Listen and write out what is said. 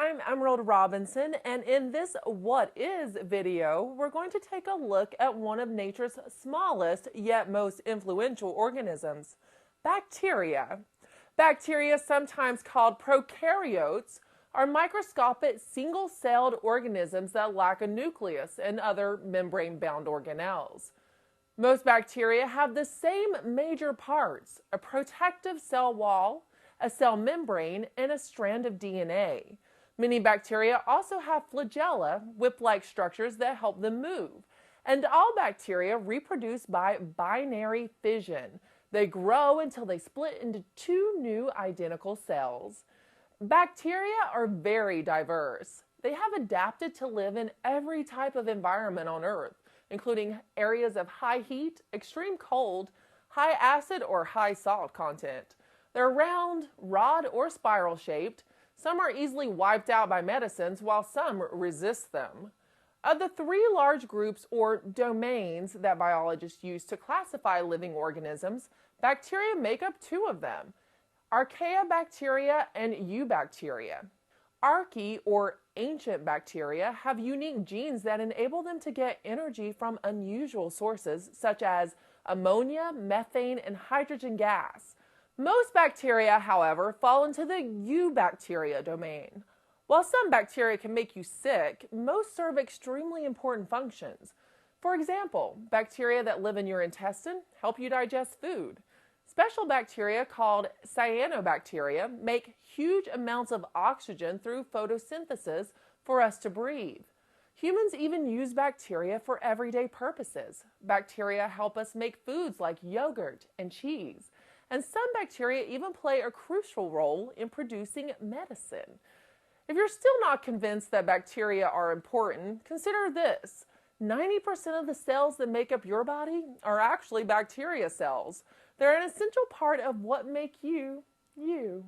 I'm Emerald Robinson, and in this What Is video, we're going to take a look at one of nature's smallest yet most influential organisms, bacteria. Bacteria, sometimes called prokaryotes, are microscopic single-celled organisms that lack a nucleus and other membrane-bound organelles. Most bacteria have the same major parts: a protective cell wall, a cell membrane, and a strand of DNA. Many bacteria also have flagella, whip-like structures that help them move. And all bacteria reproduce by binary fission. They grow until they split into two new identical cells. Bacteria are very diverse. They have adapted to live in every type of environment on Earth, including areas of high heat, extreme cold, high acid or high salt content. They're round, rod, or spiral shaped. Some are easily wiped out by medicines, while some resist them. Of the three large groups or domains that biologists use to classify living organisms, bacteria make up two of them: Archaeobacteria and Eubacteria. Archae, or ancient bacteria, have unique genes that enable them to get energy from unusual sources such as ammonia, methane, and hydrogen gas. Most bacteria, however, fall into the Eubacteria domain. While some bacteria can make you sick, most serve extremely important functions. For example, bacteria that live in your intestine help you digest food. Special bacteria called cyanobacteria make huge amounts of oxygen through photosynthesis for us to breathe. Humans even use bacteria for everyday purposes. Bacteria help us make foods like yogurt and cheese. And some bacteria even play a crucial role in producing medicine. If you're still not convinced that bacteria are important, consider this: 90% of the cells that make up your body are actually bacteria cells. They're an essential part of what make you, you.